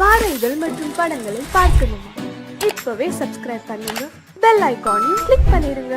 பாடல்கள் மற்றும் படங்களை பார்க்கணுமா? இப்பவே சப்ஸ்கிரைப் பண்ணுங்க, பெல் ஐகானையும் கிளிக் பண்ணிருங்க.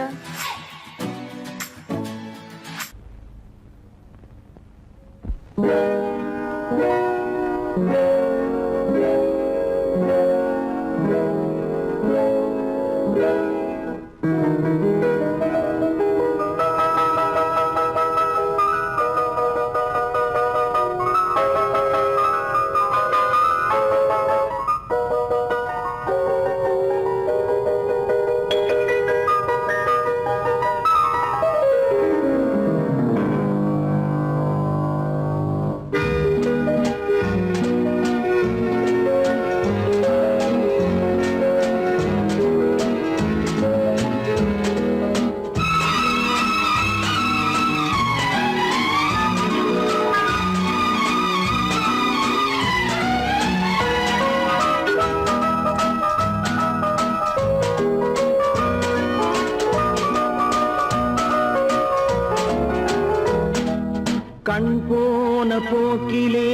கண் போன போக்கிலே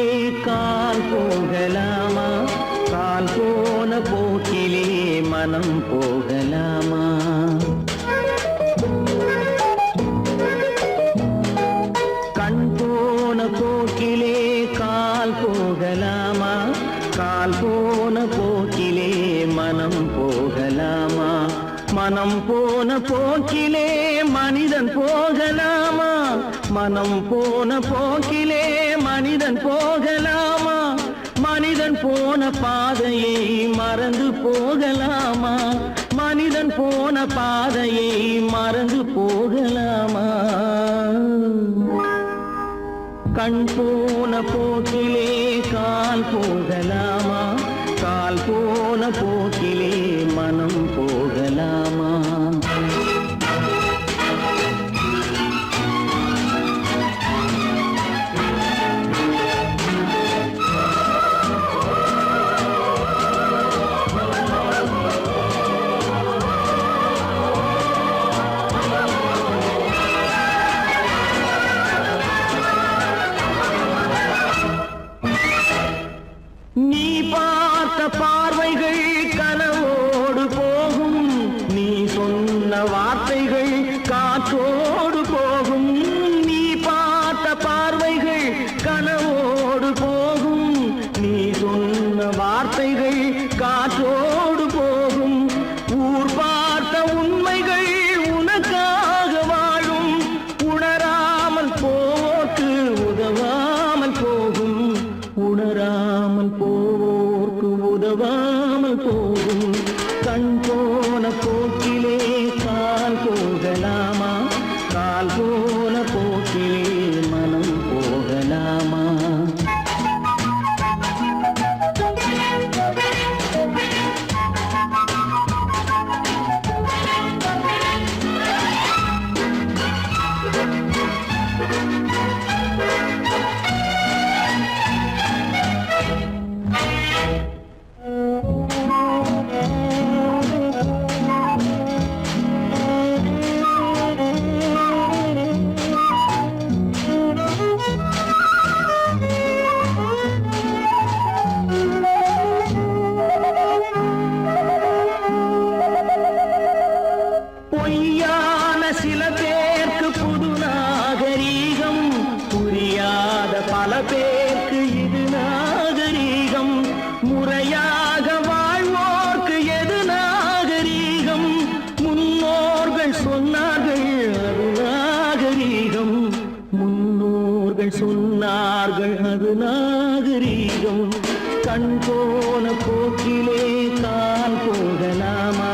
கால் போகலாமா? கால் போன போக்கிலே மனம் போகலாமா? கண் போன போக்கிலே கால் போகலாமா? கால் போன போக்கிலே மனம் போகலாமா? மனம் போன போக்கிலே மனிதன் போகலாமா? மனம் போன போக்கிலே மனிதன் போகலாமா? மனிதன் போன பாதையை மறந்து போகலாமா? மனிதன் போன பாதையை மறந்து போகலாமா? கண் போன போக்கிலே கால் போகலாமா? கால் போன போக்கிலே மனம் போகலாமா? நீ பார்த்த பார்வைகள் கனவோடு போகும், நீ சொன்ன வார்த்தைகள் காற்றோடு போகும். நீ பார்த்த பார்வைகள் கனவோடு போகும், நீ சொன்ன வார்த்தைகள் காற்றோடு போகும். ஊர் பார்த்த உண்மைகள் உனக்காக வாழும், உணராமல் போக்கு உதவாமல் போகும். உணராமல் போவோர்க்கு உதவாமல் போகும். கண் போன போக்கிலே கால் போகலாமா? கால் போன போக்கிலே மனம் போகலாமா? பொய்யான சில பேருக்கு புது நாகரீகம், புரியாத பல பேருக்கு இது நாகரீகம். முறையாக வாழ்வோர்க்கு எது நாகரீகம்? முன்னோர்கள் சொன்னார்கள் அது நாகரீகம். முன்னோர்கள் சொன்னார்கள் அது நாகரீகம். கண் போன போக்கிலே கால் போகலாமா?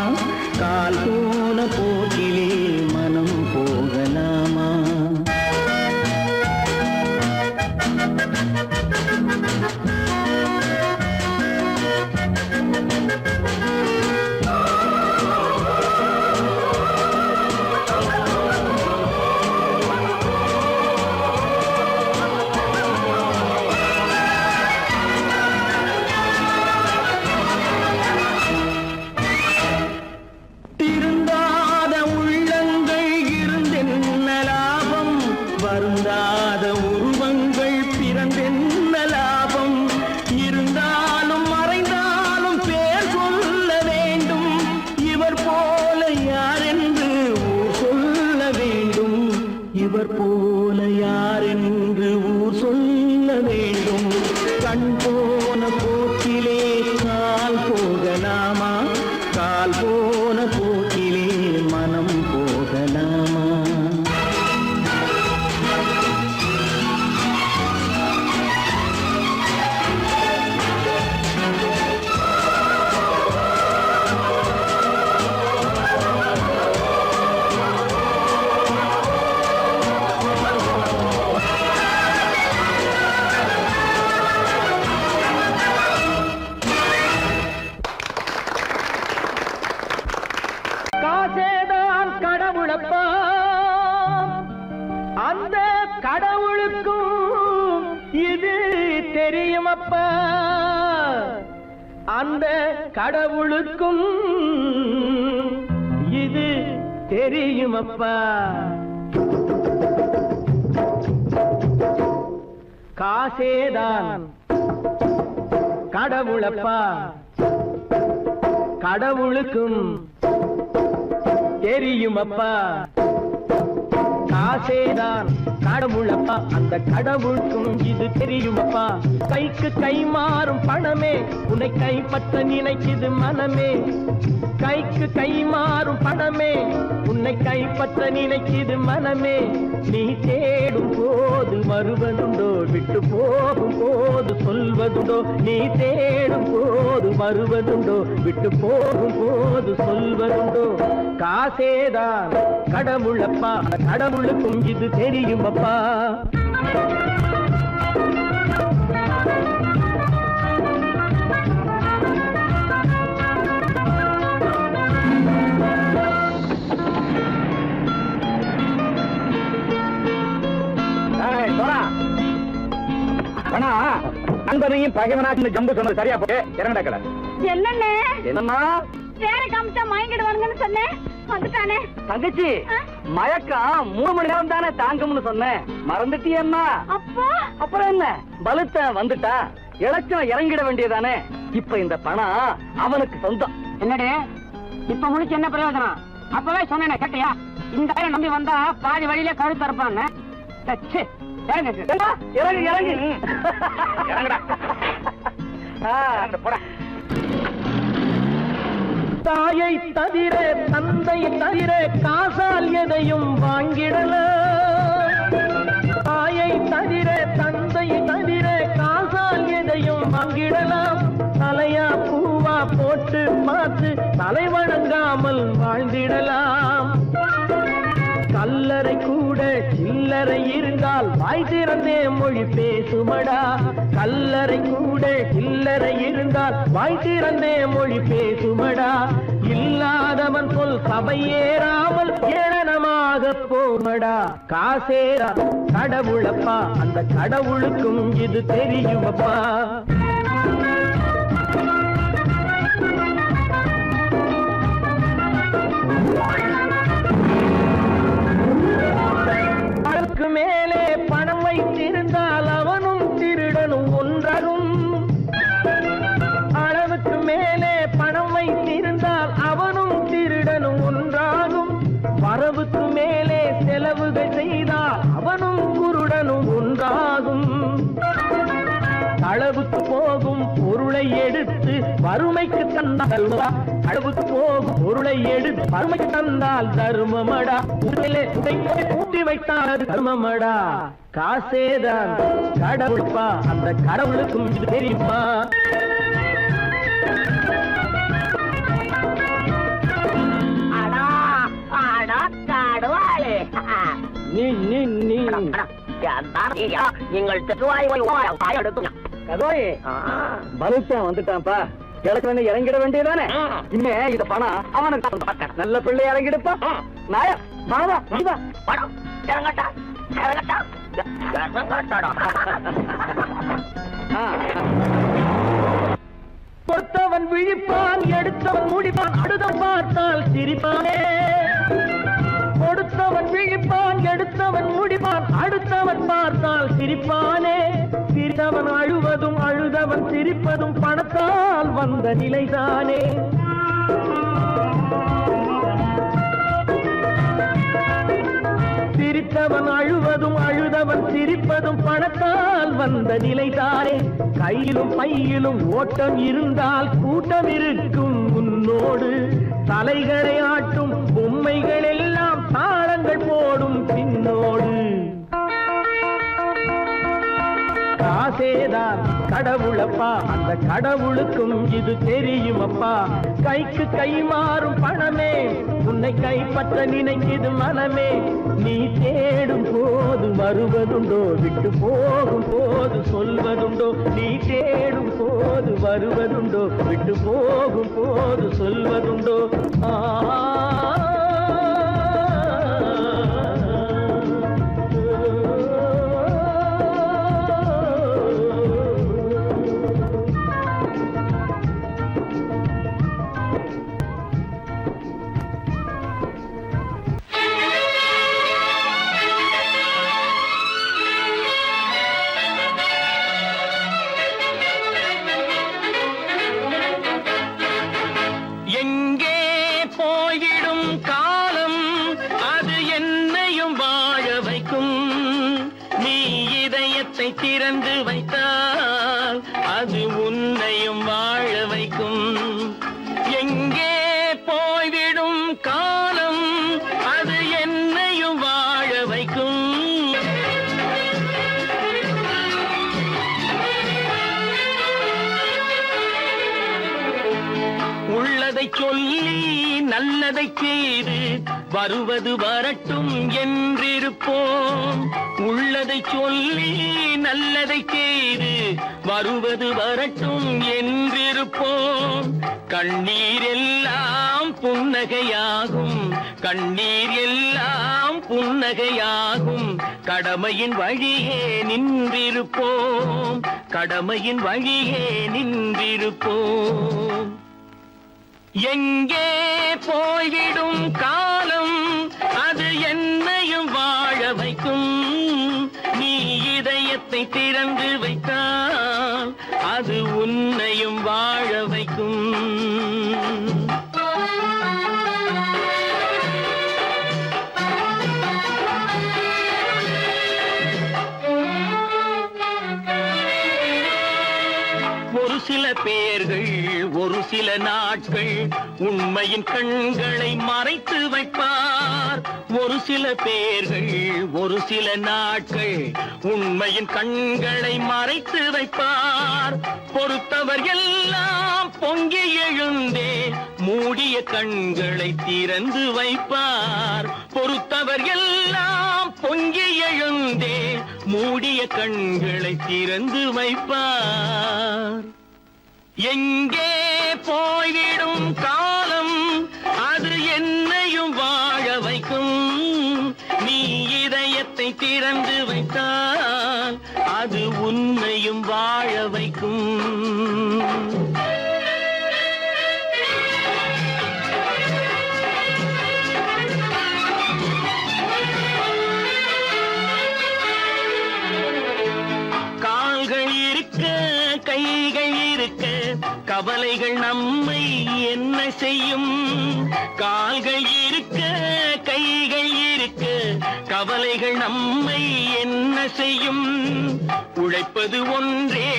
கால் போன போக்கிலே மனம் போகலாமா? திருந்தாத அந்த கடவுளுக்கும் இது தெரியுமப்பா. காசேதான் கடவுளப்பா, கடவுளுக்கும் தெரியுமப்பா. காசேதான் கடவுளப்பா, அந்த கடவுளுக்கும் இது தெரியுமப்பா. கைக்கு கை மாறும் பணமே உன்னை கைப்பற்ற நினைக்குது மனமே. கைக்கு கை மாறும் பணமே உன்னை கைப்பற்ற நினைக்குது மனமே. நீ தேடும் போது வருவதுண்டோ, விட்டு போகும் போது சொல்வதுண்டோ. நீ தேடும் போது வருவதுண்டோ, விட்டு போகும் போது சொல்வதுண்டோ. காசேதான் கடவுளப்பா, கடவுளுக்கும் இது தெரியுமப்பா. நண்பனையும் பகைவனாச்சு ஜம்பு சொன்னது சரியா போட்டு இறங்கடக்கல. என்னண்ணே என்னன்னா வேற காமிச்சா மயங்கிடுவானுங்கன்னு சொன்னேன், வந்துட்டானே. தங்கச்சி மயக்கம் 3 மணி நேரம் தானே தாங்கும்னு சொன்னேன், மறந்துட்டியம்மா? அப்பா அப்புறம் என்ன, பலுத்த வந்துட்டா இலச்சம் இறங்கிட வேண்டியதானே. இப்ப இந்த பணம் அவனுக்கு சொந்தம். என்னடே இப்ப முடிச்சு என்ன பிரயோஜனம்? அப்பவே சொன்னேன் கேட்டியா? இந்த பையன் நம்பி வந்தா பாதி வழியில கழுத்து இருப்பான்னு. இறங்கு இறங்கு இறங்குடா. போடா. தாயை தவிர தந்தை தவிர காசால் எதையும் வாங்கிடலாம். தாயை தவிர தந்தை தவிர காசால் எதையும் வாங்கிடலாம். தலையா பூவா போட்டு பார்த்து தலை வணங்காமல் வாழ்ந்திடலாம். கல்லறை கூட சில்லறை இருந்தால் வாய் திறந்தே மொழி பேசுமடா. கல்லறை கூட சில்லறை இருந்தால் வாய் திறந்தே மொழி பேசுமடா. இல்லாதவன் சொல் சபையேறாமல் ஏளனமாக போமடா. காசேரா கடவுளப்பா, அந்த கடவுளுக்கும் இது தெரியுமப்பா. அளவுக்கு மேலே பணம் வைத்திருந்தால் அவனும் திருடனும் ஒன்றாகும். அளவுக்கு மேலே பணம் வைத்திருந்தால் அவனும் திருடனும் ஒன்றாகும். வரவுக்கு மேலே செலவுகள் செய்தால் அவனும் குருடனும் ஒன்றாகும். அளவுக்கு போகும் பொருளை எடுத்து வறுமைக்கு தந்தால் அளவுக்கு போகும் பொருளை எடுத்து வறுமைக்கு தந்தால் தர்மமடா. ஊட்டி வைத்தால் தர்மமடா. காசேதான் கடவுள்ப்பா, அந்த கடவுளுக்கும் இது தெரியுமா? நீ நீ நீ நீங்கள் கதோய் பலுத்தான் வந்துட்டான்ப்பா. கிழக்கு இறங்கிட வேண்டியதானே. இனிமே இந்த பணம் அவனுக்கு நல்ல பிள்ளை இறங்கிடுப்பா. நாயா பணம் இறங்கட்டா இறங்கட்டா. கொடுத்தவன் விழிப்பான், எடுத்தவன் முடிப்பான், அடுத்தவன் பார்த்தால் சிரிப்பானே. கொடுத்தவன் விழிப்பான், எடுத்தவன் முடிப்பான், அடுத்தவன் பார்த்தால் சிரிப்பானே. சிரித்தவன் அழுவதும் அழுதவன் சிரிப்பதும் பணத்தால் வந்த நிலைதானே. சிரித்தவன் அழுவதும் அழுதவன் சிரிப்பதும் பணத்தால் வந்த நிலைதானே. கையிலும் பையிலும் ஓட்டம் இருந்தால் கூட்டம் இருக்கும் உன்னோடு. தலைகளை ஆட்டும் பொம்மைகள் எல்லாம் தாளங்கள் போடும் பின்னோடு. காசேதான் கடவுளப்பா, அந்த கடவுளுக்கும் இது தெரியுமப்பா. கைக்கு கை மாறும் பணமே உன்னை கைப்பற்ற நினைக்குது மனமே. நீ தேடும் போது வருவதுண்டோ, விட்டு போகும் போது சொல்வதுண்டோ. நீ தேடும் போது வருவதுண்டோ, விட்டு போகும் போது சொல்வதுண்டோ. உள்ளதை சொல்லி நல்லதை செய்து வருவது வரட்டும் என்றிருப்போம். உள்ளதை சொல்லி நல்லதை செய்து வருவது வரட்டும் என்றிருப்போம். கண்ணீர் எல்லாம் புன்னகையாகும், கண்ணீர் எல்லாம் புன்னகையாகும். கடமையின் வழியே நின்றிருப்போம், கடமையின் வழியே நின்றிருப்போம். எங்கே போய்விடும் காலம் அது என்னையும் வாழ வைக்கும். நீ இதயத்தை திறந்து வைத்தால் அது உன்னையும் வாழ வைக்கும். ஒரு சில பேர்கள் ஒரு சில நாட்கள் உண்மையின் கண்களை மறைத்து வைப்பார். ஒரு சில பேர்கள் ஒரு சில நாட்கள் உண்மையின் கண்களை மறைத்து வைப்பார். பொறுத்தவர் எல்லாம் பொங்கி எழுந்தே மூடிய கண்களை திறந்து வைப்பார். பொறுத்தவர் எல்லாம் பொங்கி எழுந்தே மூடிய கண்களை திறந்து வைப்பார். எங்கே போய்விடும் காலம் அது என்னையும் வாழ வைக்கும். நீ இதயத்தை திறந்து வைத்தால் அது உன்னையும் வாழ வைக்கும். கைகள் இருக்க கவலைகள் நம்மை என்ன செய்யும். கால்கள் இருக்க கைகள் இருக்க கவலைகள் நம்மை என்ன செய்யும். உழைப்பது ஒன்றே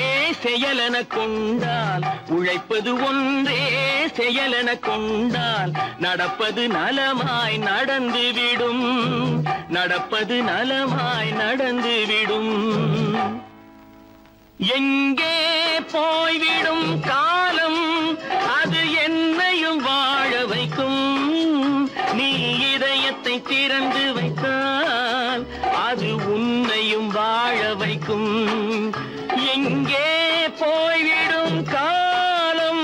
செயலென கொண்டால், உழைப்பது ஒன்றே செயலென கொண்டால் நடப்பது நலமாய் நடந்துவிடும், நடப்பது நலமாய் நடந்துவிடும். எங்கே போய்விடும் காலம் அது என்னையும் வாழ வைக்கும். நீ இதயத்தை திறந்து வைத்தால் அது உன்னையும் வாழ வைக்கும். எங்கே போய்விடும் காலம்.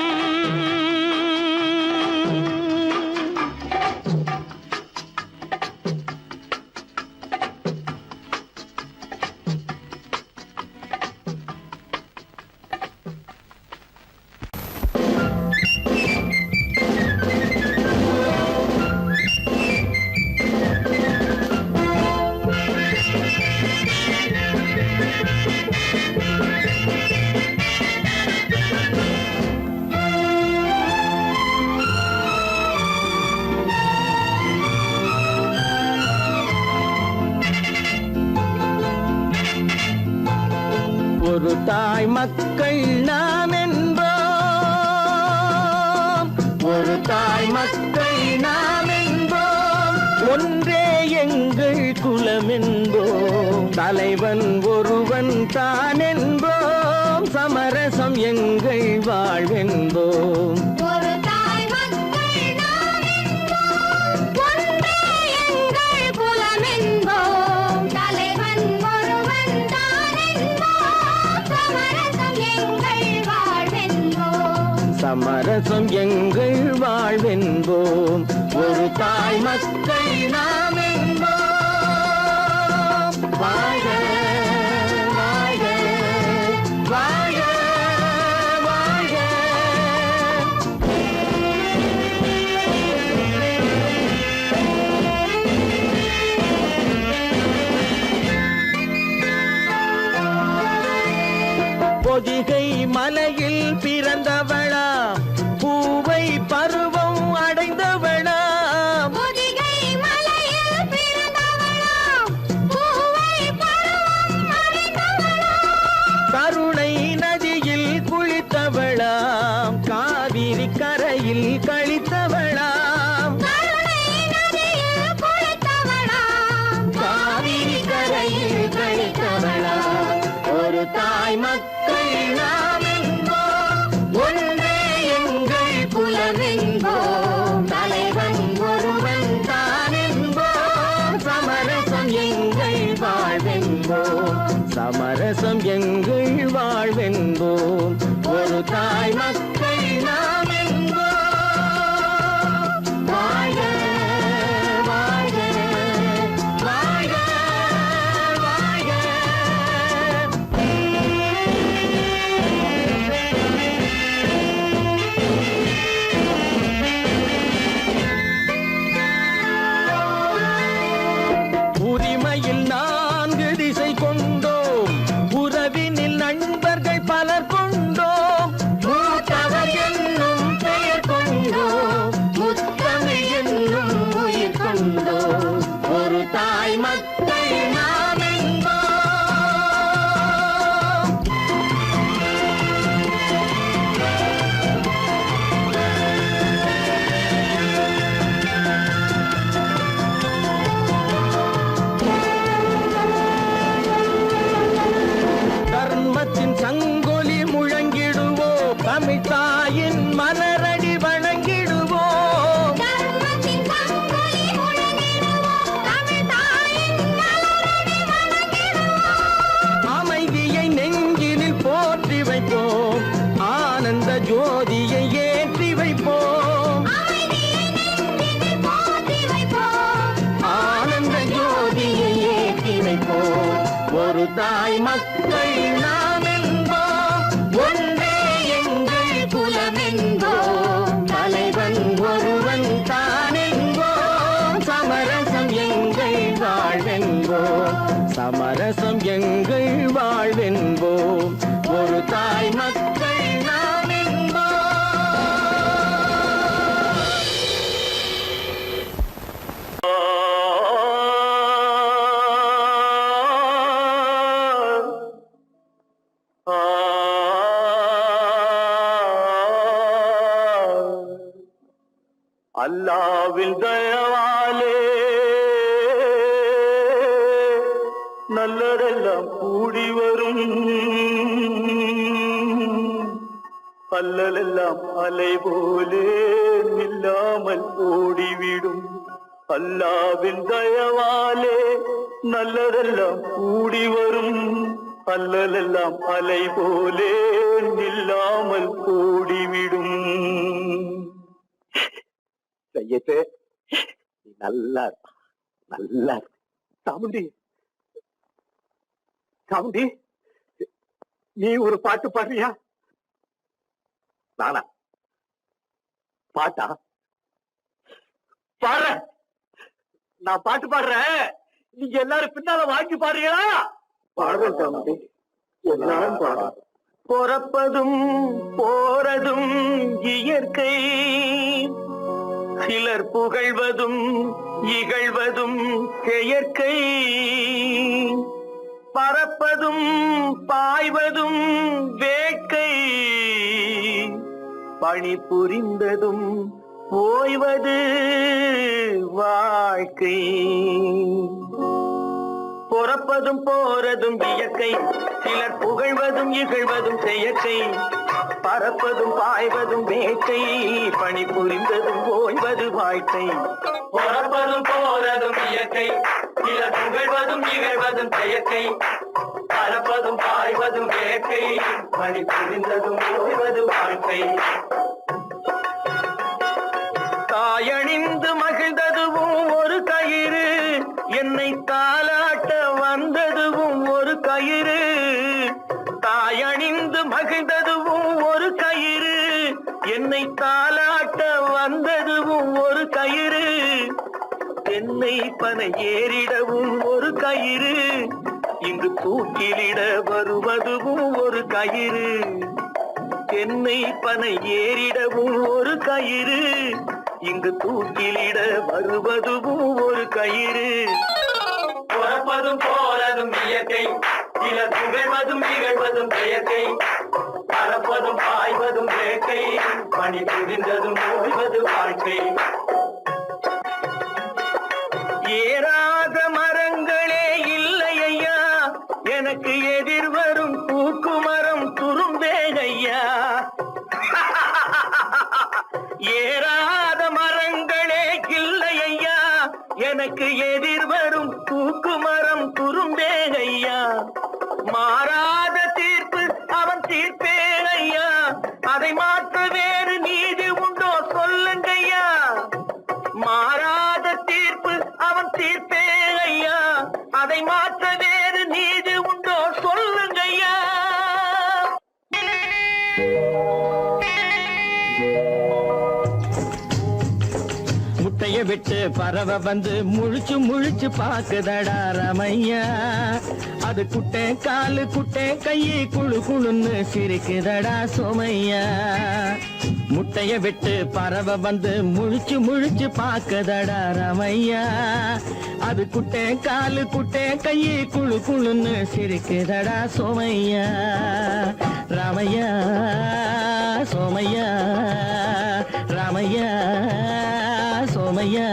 ஒரு தாய் மக்கள் நாம் என்போம், ஒரு தாய் மக்கள் நாம் என்போம். ஒன்றே எங்கள் குலம் என்போம், தலைவன் ஒருவன் தான் என்போம். சமரசம் எங்கள் வாழ்வென்போம். சமரசம் எங்கள் வாழ்வென்போம். ஒரு தாய் மக்கள் நாம் என்போம். வாழ வாழ வாழ வாழ. பொதிகை மலையில் பிறந்தவளா, பூவை பருவம் அடைந்தவளா. பொதிகை மலையில் பிறந்தவளா, பூவை பருவம் அடைந்தவளா. கருணை நதியில் குளித்தவளாம், காவிரி கரையில் கழித்தவளாம். கருணை நதியில் குளித்தவளாம், காவிரி கரையில் கழித்தவளாம். ஒரு தாய் மக்கள் நாம் என்போம், ஒன்றே எங்கள் குலம் என்போம். தாயின் மலரடி வணங்கிடுவோம் அமைதியை நெஞ்சினில் போற்றி வைப்போம் ஆனந்த ஜோதியை ஏற்றி வைப்போம் ஆனந்த ஜோதியை ஏற்றி வைப்போம் ஒரு தாய் மக்கள் நாம் என்போம் ஒன்றே எங்கள் குலம் என்போம் தலைவன் ஒருவன் தான் என்போம் சமரசம் எங்கள் வாழ்வென்போம் சமரசம் எங்கள் வாழ்வென்போம் ஒரு தாய் மக்கள் நாம் என்போம் அல்லாவின் தயவாலே நல்லதெல்லாம் கூடி வரும் அல்லலெல்லாம் அலை போலே நில்லாமல் ஓடிவிடும் அல்லாவின் தயவாலே நல்லதெல்லாம் கூடி வரும் அல்லலெல்லாம் அலை போலே நில்லாமல் ஓடிவிடும் செய்யட்டு நீ நல்லா நல்லா சாமுண்டி சாமுண்டி நீ ஒரு பாட்டு பாடுறியா நானா பாட்டா பாடுற நான் பாட்டு பாடுறேன் நீங்க எல்லாரும் பின்னால வாங்கி பாடுறீங்களா பாடுறேன் சாமுண்டி எல்லாரும் பாடு பிறப்பதும் போறதும் இயற்கை சிலர் புகழ்வதும் இகழ்வதும் செயற்கை பறப்பதும் பாய்வதும் வேட்கை பணி புரிந்ததும் ஓய்வது வாழ்க்கை பிறப்பதும் போறதும் இயற்கை சிலர் புகழ்வதும் இகழ்வதும் செயற்கை பறப்பதும் பாய்வதும் வேட்கை பணி புரிந்ததும் ஓய்வது வாழ்க்கை பிறப்பதும் போறதும் இயற்கை சிலர் புகழ்வதும் இகழ்வதும் செயற்கை பறப்பதும் பாய்வதும் வேட்கை பணி புரிந்ததும் ஓய்வது வாழ்க்கை தாயணிந்து மகிழ்ந்ததுவும் ஒரு கயிறு என்னை தாலாட்ட வந்ததுவும் ஒரு கயிறு தாயணிந்து மகிழ்ந்ததுவும் ஒரு கயிறு என்னை தாலாட்ட வந்ததுவும் ஒரு கயிறு தென்னை பனை ஏறிடவும் ஒரு கயிறு இங்கு தூக்கிலிட வருவதுவும் ஒரு கயிறு தென்னை பனை ஏறிடவும் ஒரு கயிறு இங்கு தூக்கிலிட வருவதுவும் ஒரு கயிறு பிறப்பதும் போறதும் இயற்கை சிலர் புகழ்வதும் இகழ்வதும் செயற்கை பறப்பதும் பாய்வதும் வேட்கை பணி புரிந்ததும் ஓய்வது வாழ்க்கை ஏறாத மரங்களே இல்லை ஐயா எனக்கு எதிர் வரும் பூக்கு மரம் துரும்பேகையா ஏறாத மரங்களே இல்லை ஐயா எனக்கு எதிர் வரும் பூக்கு மரம் துரும்பேகையா மாறாத தீர்ப்பு அவன் தீர்ப்பே ஐயா அதை மாற்ற வேறு நீதி உண்டோ சொல்லுங்கய்யா மாறாத தீர்ப்பு அவன் தீர்ப்பே ஐயா அதை மாற்ற வேறு நீதி உண்டோ சொல்லுங்கய்யா முட்டைய விட்டு பறவை வந்து முழிச்சு முழிச்சு பாக்குதடா ரமையா அது குட்டை காலு குட்டை கையை குழு குழுன்னு சிரிக்குதடா சோமையா முட்டைய விட்டு பறவை வந்து முழிச்சு முழிச்சு பாக்குதடா ரமையா அது குட்டை காலு குட்டை கையை குழு குழுன்னு சிரிக்குதடா சோமையா ராமையா சோமையா ராமையா சோமையா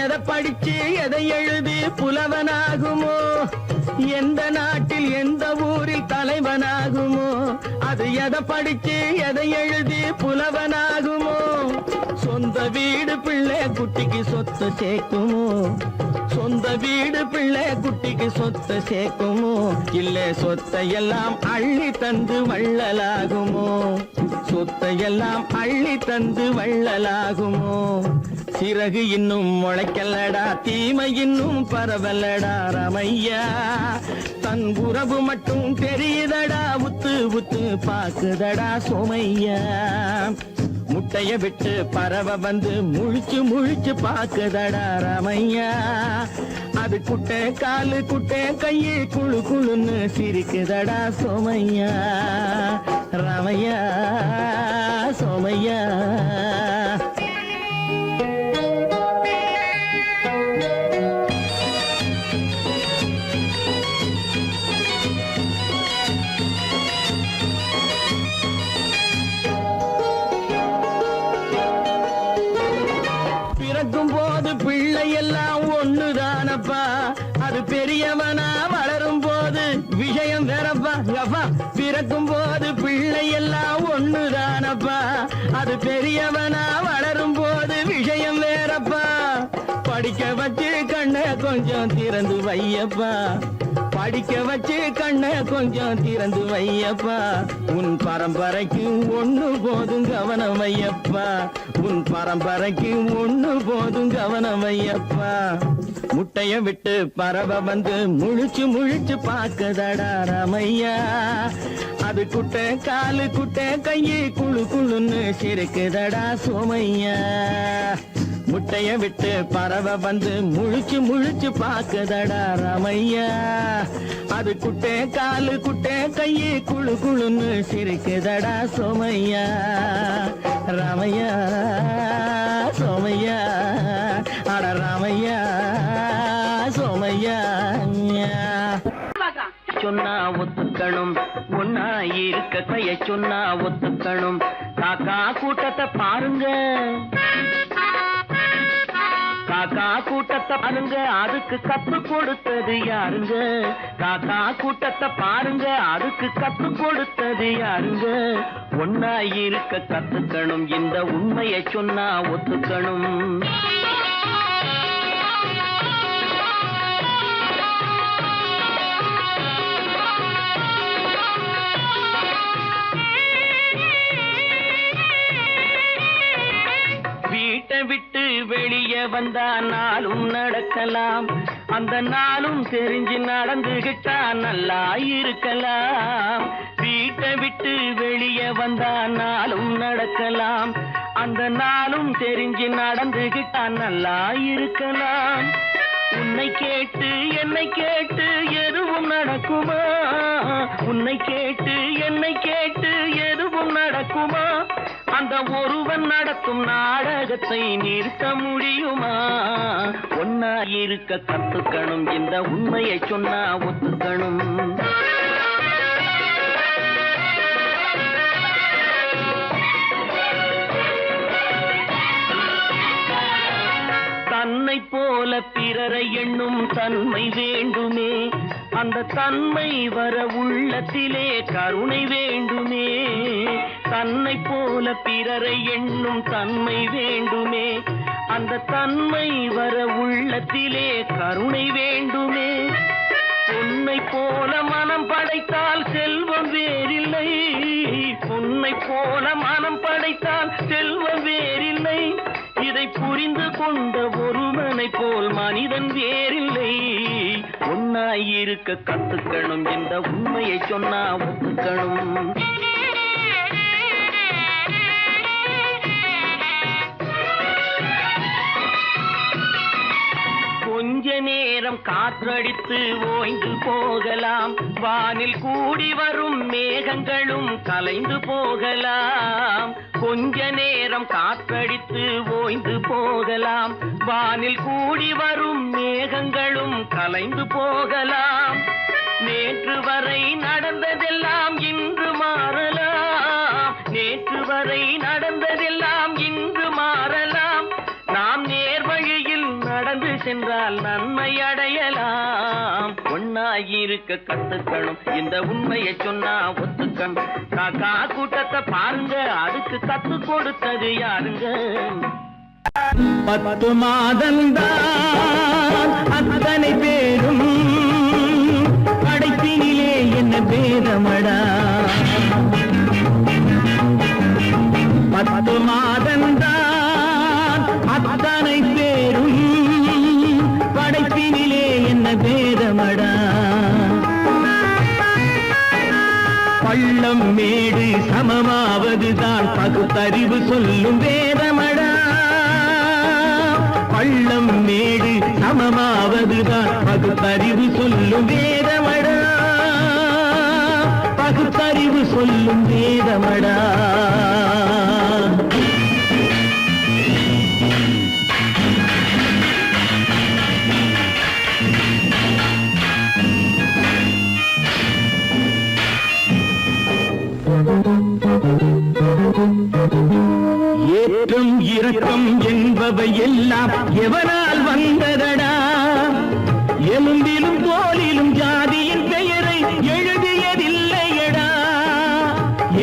எதை படிச்சு எதை எழுதி புலவனாகுமோ, எந்த நாட்டில் எந்த ஊரில் தலைவனாகுமோ, அது எதை படிச்சு எதை எழுதி புலவனாகுமோ, சொந்த வீடு பிள்ளை குட்டிக்கு சொத்து சேர்க்குமோ, சொந்த வீடு பிள்ளை குட்டிக்கு சொத்து சேர்க்குமோ, இல்ல சொத்தையெல்லாம் அள்ளி தந்து வள்ளலாகுமோ, சொத்தையெல்லாம் அள்ளி தந்து வள்ளலாகுமோ. சிறகு இன்னும் முளைக்கல்லடா, தீமை இன்னும் பரவலடா ரமையா, தன் உறவு மட்டும் தெரியுதடா, உத்து உத்து பாக்குதடா சோமையா. முட்டைய விட்டு பறவை வந்து முழிச்சு முழிச்சு பாக்குதடா ரமையா, அது குட்டை காலு குட்டை கையு குழு குழுன்னு சிரிக்குதடா சோமையா, ரமையா சோமையா. பிறக்கும் போது பிள்ளை எல்லாம் ஒண்ணுதானப்பா, அது பெரியவனா வளரும் போது விஷயம் வேறப்பா. அப்பா பிறக்கும் போது பிள்ளை எல்லாம் ஒண்ணுதானப்பா, அது பெரியவனா வளரும் போது விஷயம் வேறப்பா. படிக்க வச்சு கண்ண கொஞ்சம் திறந்து வையப்பா, படிக்க வச்சு கண்ண கொஞ்சம் திறந்து வையப்பா, உன் பரம்பரைக்கு ஒண்ணு போதும் கவனம் வையப்பா, உன் பரம்பரைக்கு ஒண்ணு போதும் கவனம் வையப்பா. முட்டைய விட்டு பறவை வந்து முழிச்சு முழிச்சு பாக்குதடா ரமையா, அது குட்டை காலு குட்டை கையு குழு குழுன்னு சிரிக்குதடா சோமையா. முட்டைய விட்டு பறவை வந்து முழிச்சு முழிச்சு பாக்குதடா ரமையா, அது குட்டை காலு குட்டை கையு குழு குழுன்னு சிரிக்குதடா சோமையா, ரமையா சோமையா, அட ரமையா சோமையா. சொன்னா ஒத்துக்கணும், ஒன்னா இருக்க கைய சொன்னா ஒத்துக்கணும். காக்கா கூட்டத்தை பாருங்க, காக்கா கூட்டத்தை பாருங்க, அதுக்கு கத்து கொடுத்தது யாருங்க, காக்கா கூட்டத்தை பாருங்க, அதுக்கு கத்து கொடுத்தது யாருங்க. ஒன்னா இருக்க கத்துக்கணும், இந்த உண்மையை சொன்னா ஒத்துக்கணும். வீட்டை விட்டு வெளியே வந்தா நாளும் நடக்கலாம், அந்த நாளும் தெரிஞ்சு நடந்துகிட்டா நல்லா இருக்கலாம். வீட்டை விட்டு வெளியே வந்தா நாளும் நடக்கலாம், அந்த நாளும் தெரிஞ்சு நடந்துகிட்டா நல்லா இருக்கலாம். உன்னை கேட்டு என்னை கேட்டு எதுவும் நடக்குமா, உன்னை கேட்டு என்னை கேட்டு எதுவும் நடக்குமா, அந்த ஒருவன் நடத்தும் நாடகத்தை நிறுத்த முடியுமா. ஒன்னா இருக்க கத்துக்கணும், இந்த உண்மையை சொன்னா ஒத்துக்கணும். தன்னை போல பிறரை எண்ணும் தன்மை வேண்டுமே, அந்த தன்மை வர உள்ளத்திலே கருணை வேண்டுமே. தன்னை போல பிறரை எண்ணும் தன்மை வேண்டுமே, அந்த தன்மை வர உள்ளத்திலே கருணை வேண்டுமே. பொன்னை போல மனம் படைத்தால் செல்வம் வேறில்லை, பொன்னை போல மனம் படைத்தால் செல்வம் வேறில்லை. இதை புரிந்து கொண்ட ஒருவனை போல் மனிதன் வேறில்லை. ஒன்னாயிருக்க கத்துக்கணும், இந்த உண்மையை சொன்னா ஒத்துக்கணும். கொஞ்ச நேரம் காற்றடித்து ஓய்ந்து போகலாம், வானில் கூடி வரும் மேகங்களும் கலைந்து போகலாம். கொஞ்ச நேரம் காற்றடித்து ஓய்ந்து போகலாம், வானில் கூடி வரும் மேகங்களும் கலைந்து போகலாம். நேற்று வரை நடந்ததெல்லாம் இன்று மாறலாம், நேற்று வரை நடந்ததெல்லாம் இன்று மாறலாம். நாம் நேர்வழியில் நடந்து ஒன்று சென்றால் நன்மை அடையலாம். ஒன்னாயிருக்க கத்துக்கணும், இந்த உண்மையை சொன்னா ஒத்துக்கணும். காக்கா கூட்டத்தை பாருங்க, அதுக்கு கத்து கொடுத்தது யாருங்க? 10 மாதந்தான் அத்தனை பேரும் படைப்பினிலே என்ன பேதமடா. 10 மாதந்தான் அத்தனை பேரும் படைப்பினிலே என்ன பேதமடா. பள்ளம் மேடு சமமாவதுதான் பகுத்தறிவு சொல்லும் வேதமடா. பள்ளம் மேடு சமமாவதுதான் பகுத்தறிவு சொல்லும் வேதமடா. பகுத்தறிவு சொல்லும் வேதமடா. ஏற்றம் இரக்கம் என்பவை எல்லாம் எவனால் வந்ததடா. எலும்பிலும் தோலிலும் ஜாதியின் பெயரை எழுதியதில்லையடா.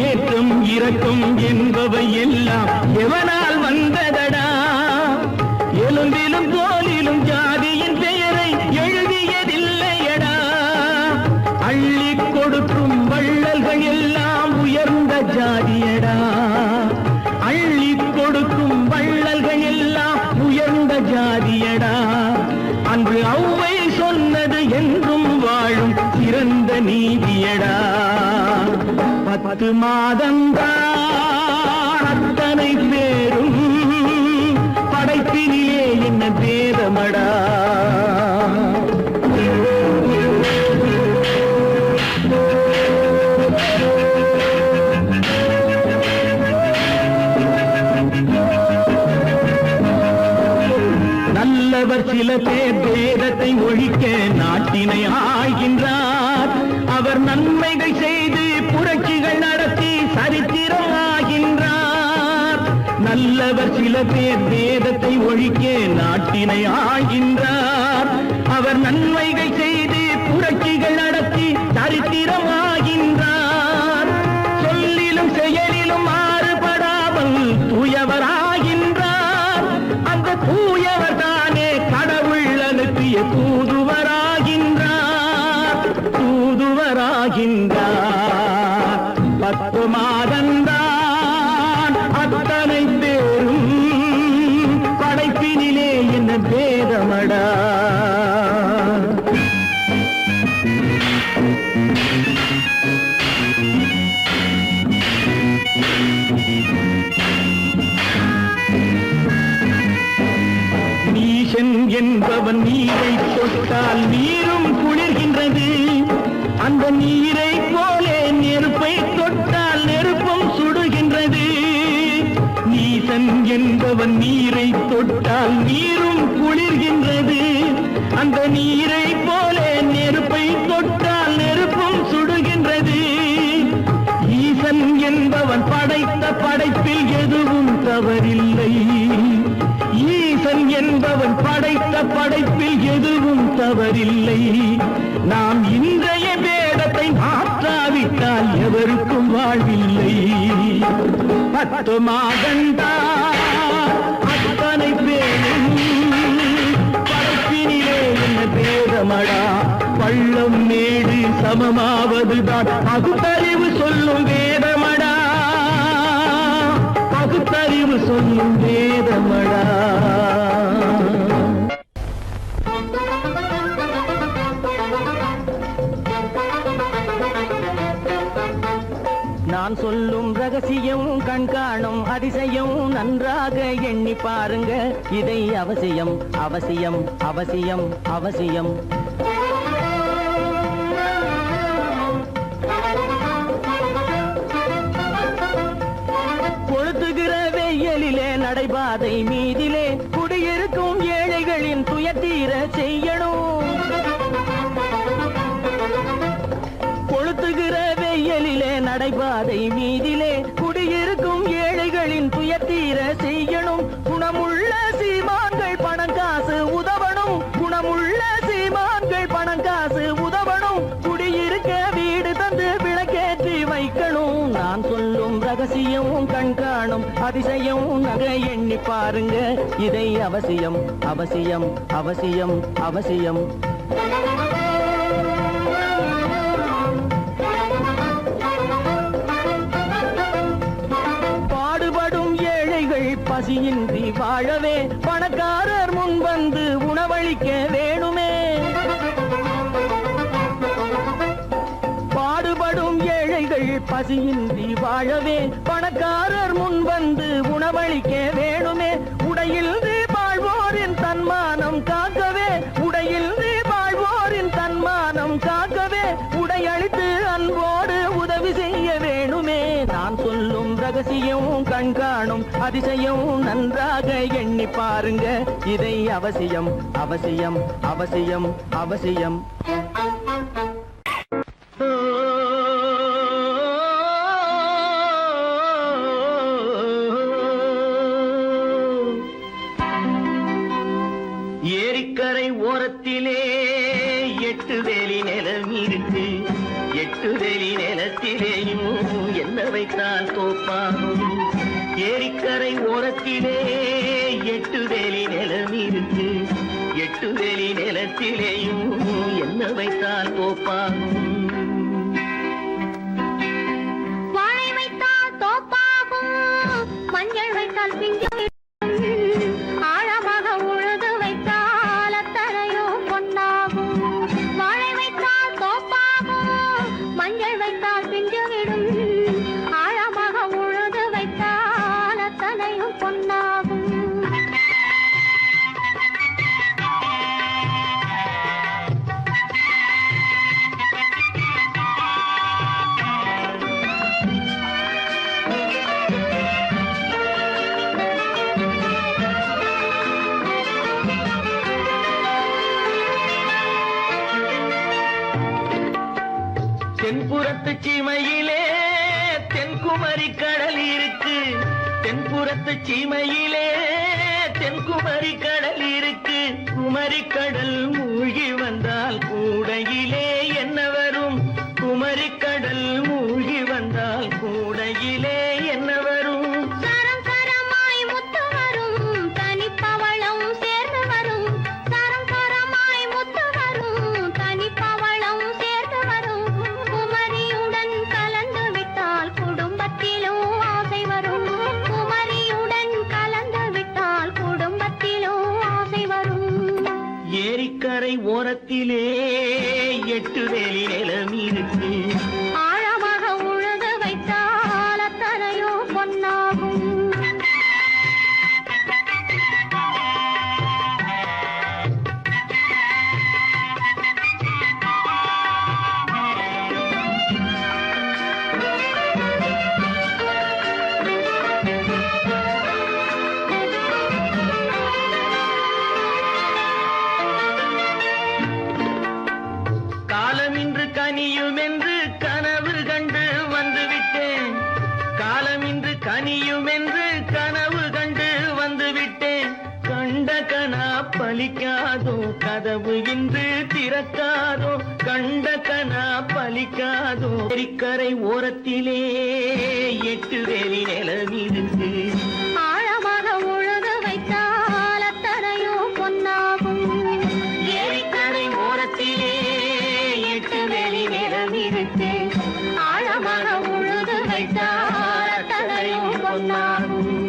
ஏற்றம் இரக்கம் என்பவை எல்லாம் எவனால் வந்ததடா. எலும்பிலும் தோலிலும் ஜாதியின் பெயரை எழுதியதில்லையடா. அள்ளி கொடுக்கும் வள்ளல்கள் எல்லாம் உயர்ந்த ஜாதியடா. அள்ளி கொடுக்கும் வள்ளல்கள் எல்லாம் உயர்ந்த ஜாதியடா. அன்று ஔவை சொன்னது என்றும் வாழும் சிறந்த நீதியடா. 10 மாதந்தான் அத்தனை பேரும் படைப்பினிலே என்ன பேதமடா. நல்லவர் சில பேர் வேதத்தை ஒழிக்க நாட்டினை ஆள்கின்றார். அவர் நன்மைகள் செய்து புரட்சிகள் நடத்தி சரித்திரம் ஆகின்றார். நல்லவர் சில பேர் வேதத்தை ஒழிக்க நாட்டினை ஆள்கின்றார். அவர் நன்மைகள் செய்து புரட்சிகள் நடத்தி சரித்திரம் ஆகின்றார். சொல்லிலும் செயலிலும் மாறுபடாமல் தூயவராகின்றார். அந்த தூயவர் தானே கடவுள் அனுப்பிய தூதுவராகின்றார். தூதுவராகின்றார். 10 மாதந்தான் அத்தனை பேரும் படைப்பினிலே என்ன பேதமடா. நீசன் என்பவன் நீரை தொட்டால் நீரும் குளிர்கின்றது. அந்த நீரை போலே நெருப்பை தொட்டால் நெருப்பும் சுடுகின்றது. நீசன் என்பவன் நீரை தொட்டால் நீரும் குளிர்கின்றது. அந்த நீரை போலே நெருப்பை தொட்டால் நெருப்பும் சுடுகின்றது. ஈசன் என்பவன் படைத்த படைப்பில் எதுவும் தவறில்லை. ஈசன் என்பவன் படைத்த படைப்பில் எதுவும் தவறில்லை. நாம் இன்றைய வேதத்தை மாற்றாவிட்டால் எவருக்கும் வாழ்வில்லை. 10 மாதந்தான் அத்தனை பேரும் படைப்பினிலே என்ன பேதமடா. பள்ளம் மேடு சமமாவதுதான் பகுத்தறிவு சொல்லும் வேதமடா. பகுத்தறிவு சொல்லும் வேதமடா. நான் சொல்லும் ரகசியம் கண்காணும் அதிசயம் நன்றாக எண்ணி பாருங்க. இதை அவசியம் அவசியம் அவசியம் அவசியம். கொளுத்துகிற வெயிலிலே நடைபாதை மீதிலே குடியிருக்கும் ஏழைகளின் துயத்தீர செய்யணும். கொளுத்துகிற வெயிலிலே நடைபாதை மீதிலே குடியிருக்கும் ஏழைகளின் துயத்தீர செய்யணும். குணமுள்ள சீமான்கள் பணம் காசு உதவணும். உதவணும், குணமுள்ள சீமான்கள் பணம் காசு உதவணும், குடியிருக்க வீடு தந்து விளக்கேற்றி வைக்கணும். நான் சொல்லும் ரகசியம் கண் காணும் அதிசயம் நகை எண்ணி பாருங்க, இதை அவசியம் அவசியம் அவசியம் அவசியம். பாடுபடும் ஏழைகள் பசியின்றி வாழவே பணக்காரர் முன் வந்து உணவளிக்க வேணுமே. பாடுபடும் ஏழைகள் பசியின்றி வாழவே பணக்காரர் முன் வந்து உணவளிக்க வேணுமே. உடையில் வாழ்வோரின் தன்மானம் காக்கவே, உடையில் வாழ்வோரின் தன்மானம் காக்கவே, உடையளித்து அன்போடு உதவி செய்ய வேணுமே. நான் சொல்லும் ரகசியம் கண் காணும் அதிசயம் நன்றாக எண்ணி பாருங்க, இதை அவசியம் அவசியம் அவசியம் அவசியம். ஏரிக்கரை ஓரத்திலே 8 வேலி நிலம் இருக்கு, 8 வேலி நிலத்திலேயும் என்ன வைத்தால் தோப்பாகும். ஏரிக்கரை ஓரத்திலே 8 வேலி நிலம் இருக்கு, 8 வேலி நிலத்திலேயும் என்ன வைத்தால் தோப்பாகும். வாழை வைத்தால் தோப்பாகும், மஞ்சள் வைத்தால் பிஞ்சு, ஆழமாக உழுது வைத்தால் அத்தனையோ பொன்னாகும். வாழை வைத்தால் தோப்பாகும், மஞ்சள் வைத்தால் பிஞ்சுவிடும், ஆழமாக உழுது வைத்தால் அத்தனையும் பொன்னாகும். தென்புறத்து சீமையிலே தென்குமரி கடல் இருக்கு, தென்புறத்து சீமையிலே தென்குமரி கடல் இருக்கு. குமரி கடல் மூழ்கி வந்தால் கூடையிலே என்ன வரும், குமரி கடல் மூழ்கி வந்தால் கூடையிலே என்ன வரும். சரம் சரமாய் முத்து வரும், தனிப்பவளம் சேர்ந்து வரும், சரம் சரமாய் முத்து வரும், தனிப்பவளம் சேர்ந்து வரும். குமரியுடன் கலந்து விட்டால் குடும்பத்திலும் ஆசை வரும், குமரியுடன் கலந்து விட்டால் குடும்பத்திலும் ஆசை வரும். ஏரிக்கரை ஓரத்திலே 8 வேலி நிலம் இருக்கு, ஆழமாக உழுது வைத்தால் அத்தனையோ பொன்னாகும். காலமின்று கனியும் என்று கனவு கண்டு வந்துவிட்டேன், காலமின்று கனியும் என்று கனவு கண்டு வந்துவிட்டேன். கண்ட கனா பலிக்காதோ, கதவு இன்று திறக்காதோ, கண்ட கனா பலிக்காதோ. ஏரிக்கரை ஓரத்திலே 8 வேலி நிலம் இருக்கு, ஆழமாக உழுது வைத்தால் அத்தனையோ பொன்னாகும். ஏரிக்கரை ஓரத்திலே 8 வேலி நிலம் இருக்கு, ஆழமாக உழுது வைத்தால் அத்தனையோ பொன்னாகும்.